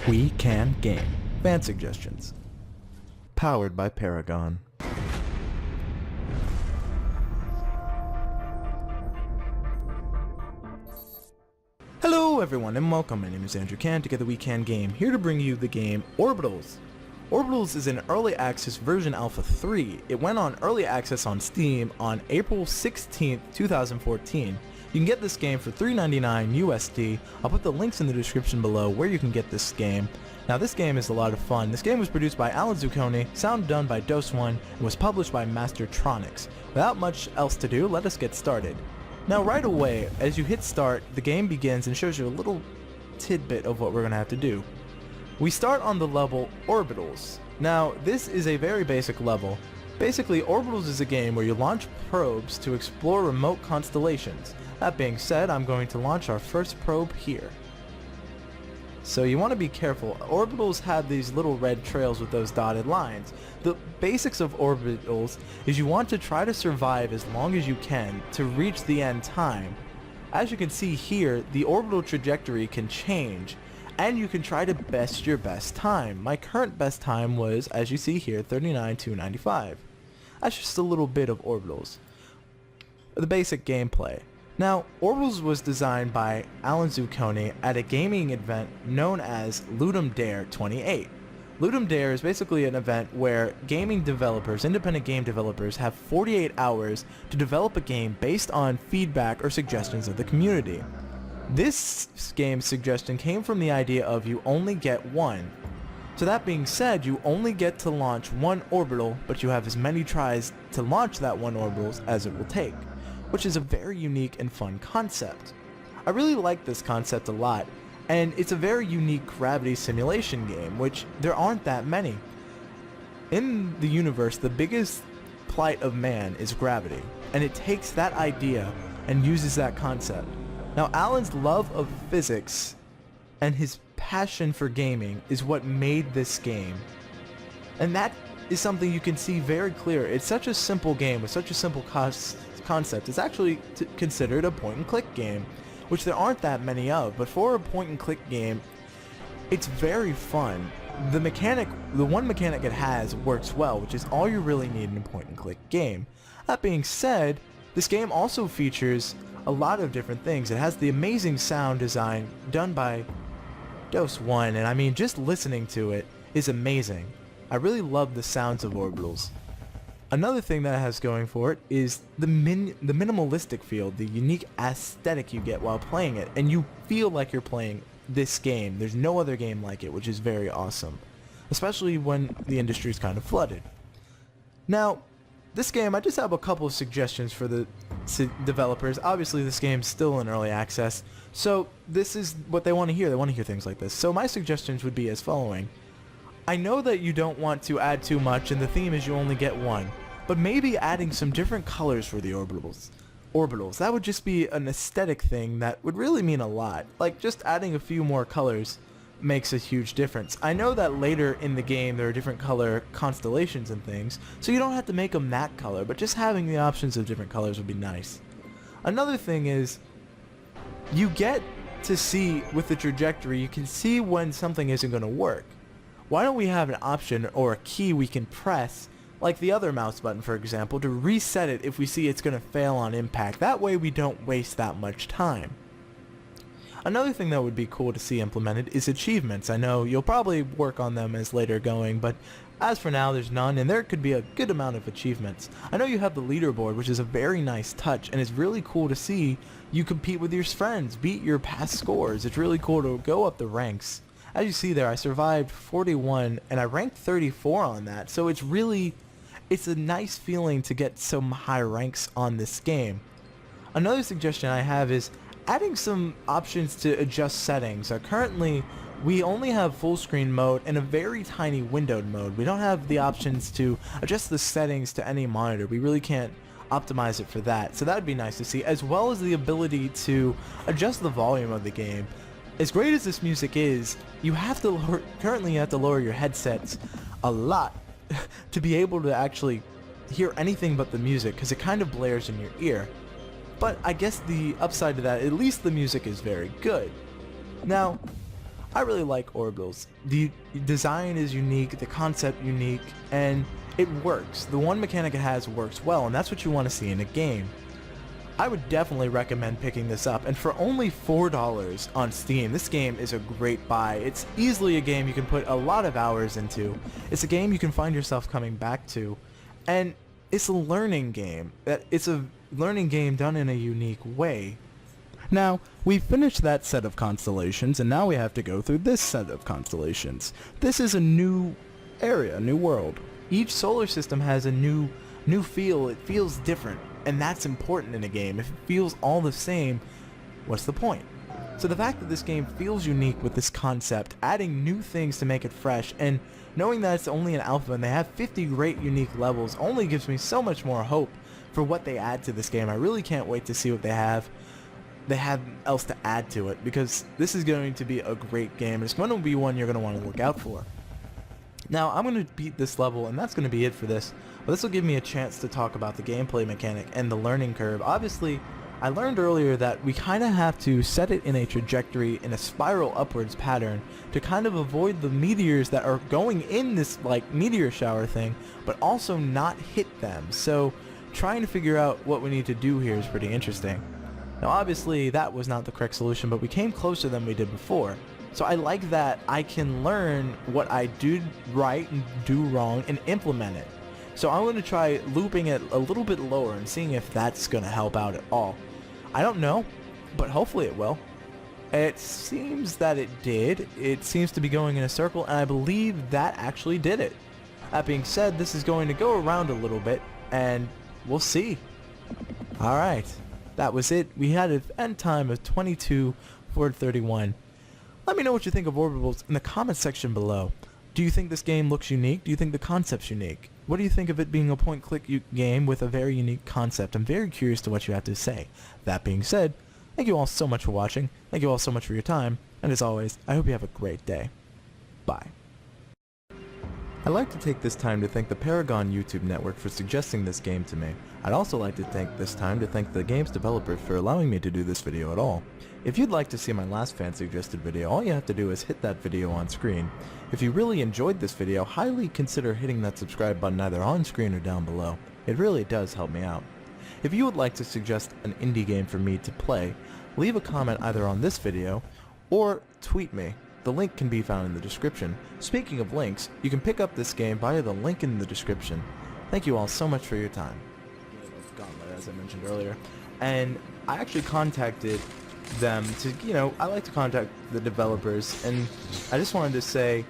WeKanGame. Fan suggestions. Powered by Paragon. Hello everyone and welcome. My name is Andrew Can, together WeKanGame, here to bring you the game Orbitals. Orbitals is an early access version alpha 3. It went on early access on Steam on April 16th, 2014. You can get this game for $3.99 USD. I'll put the links in the description below where you can get this game. Now this game is a lot of fun. This game was produced by Alan Zucconi, sound done by Dose1, and was published by Mastertronics. Without much else to do, let us get started. Now right away, as you hit start, the game begins and shows you a little tidbit of what we're going to have to do. We start on the level Orbitals. Now this is a very basic level. Basically, Orbitals is a game where you launch probes to explore remote constellations. That being said, I'm going to launch our first probe here. So you want to be careful. Orbitals have these little red trails with those dotted lines. The basics of Orbitals is you want to try to survive as long as you can to reach the end time. As you can see here, the orbital trajectory can change, and you can try to best your best time. My current best time was, as you see here, 39.295. That's just a little bit of Orbitals. The basic gameplay. Now, Orbitals was designed by Alan Zucconi at a gaming event known as Ludum Dare 28. Ludum Dare is basically an event where gaming developers, independent game developers, have 48 hours to develop a game based on feedback or suggestions of the community. This game's suggestion came from the idea of you only get one. So that being said, you only get to launch one orbital, but you have as many tries to launch that one orbital as it will take, which is a very unique and fun concept. I really like this concept a lot, and it's a very unique gravity simulation game, which there aren't that many. In the universe, the biggest plight of man is gravity, and it takes that idea and uses that concept. Now, Alan's love of physics and his passion for gaming is what made this game, and that is something you can see very clear. It's such a simple game with such a simple concept. It's actually considered a point-and-click game, which there aren't that many of, but for a point-and-click game, it's very fun. The one mechanic it has works well, which is all you really need in a point-and-click game. That being said, this game also features a lot of different things. It has the amazing sound design done by Dose1, and I mean, just listening to it is amazing. I really love the sounds of Orbitals. Another thing that it has going for it is the minimalistic feel, the unique aesthetic you get while playing it, and you feel like you're playing this game. There's no other game like it, which is very awesome, especially when the industry is kind of flooded. Now, this game, I just have a couple of suggestions for the developers. Obviously, this game's still in early access, so this is what they want to hear. They want to hear things like this. So my suggestions would be as following. I know that you don't want to add too much, and the theme is you only get one, but maybe adding some different colors for the orbitals. That would just be an aesthetic thing that would really mean a lot. Like, just adding a few more colors makes a huge difference. I know that later in the game there are different color constellations and things, so you don't have to make them that color, but just having the options of different colors would be nice. Another thing is, you get to see with the trajectory, you can see when something isn't going to work. Why don't we have an option or a key we can press, like the other mouse button for example, to reset it if we see it's going to fail on impact. That way we don't waste that much time. Another thing that would be cool to see implemented is achievements. I know you'll probably work on them as later going, but as for now there's none, and there could be a good amount of achievements. I know you have the leaderboard, which is a very nice touch, and it's really cool to see you compete with your friends, beat your past scores. It's really cool to go up the ranks. As you see there, I survived 41 and I ranked 34 on that, so it's a nice feeling to get some high ranks on this game. Another suggestion I have is adding some options to adjust settings. Currently, we only have full screen mode and a very tiny windowed mode. We don't have the options to adjust the settings to any monitor. We really can't optimize it for that, so that would be nice to see, as well as the ability to adjust the volume of the game. As great as this music is, you have to currently you have to lower your headsets a lot to be able to actually hear anything but the music, because it kind of blares in your ear. But I guess the upside to that, at least the music is very good. Now, I really like orbitals. The design is unique, the concept unique, and it works. The one mechanic it has works well, and that's what you want to see in a game. I would definitely recommend picking this up, and for only $4 on Steam, this game is a great buy. It's easily a game you can put a lot of hours into. It's a game you can find yourself coming back to, and it's a learning game. It's a learning game done in a unique way. Now, we've finished that set of constellations, and now we have to go through this set of constellations. This is a new area, a new world. Each solar system has a new feel. It feels different, and that's important in a game. If it feels all the same, what's the point? So the fact that this game feels unique with this concept, adding new things to make it fresh, and knowing that it's only an alpha and they have 50 great unique levels only gives me so much more hope for what they add to this game. I really can't wait to see what they have else to add to it, because this is going to be a great game. It's going to be one you're going to want to look out for. Now, I'm going to beat this level, and that's going to be it for this. But this will give me a chance to talk about the gameplay mechanic and the learning curve. Obviously, I learned earlier that we kind of have to set it in a trajectory, in a spiral upwards pattern, to kind of avoid the meteors that are going in this like meteor shower thing, but also not hit them. So trying to figure out what we need to do here is pretty interesting. Now obviously that was not the correct solution, but we came closer than we did before. So I like that I can learn what I do right and do wrong and implement it. So I'm going to try looping it a little bit lower and seeing if that's going to help out at all. I don't know, but hopefully it will. It seems that it did. It seems to be going in a circle, and I believe that actually did it. That being said, this is going to go around a little bit, and we'll see. Alright, that was it. We had an end time of 22:31. Let me know what you think of orbitals in the comment section below. Do you think this game looks unique? Do you think the concept's unique? What do you think of it being a point-click game with a very unique concept? I'm very curious to what you have to say. That being said, thank you all so much for watching. Thank you all so much for your time. And as always, I hope you have a great day. Bye. I'd like to take this time to thank the Paragon YouTube network for suggesting this game to me. I'd also like to take this time to thank the game's developers for allowing me to do this video at all. If you'd like to see my last fan suggested video, all you have to do is hit that video on screen. If you really enjoyed this video, highly consider hitting that subscribe button either on screen or down below. It really does help me out. If you would like to suggest an indie game for me to play, leave a comment either on this video or tweet me. The link can be found in the description. Speaking of links, you can pick up this game via the link in the description. Thank you all so much for your time. As I mentioned earlier, and I actually contacted them to, I like to contact the developers, and I just wanted to say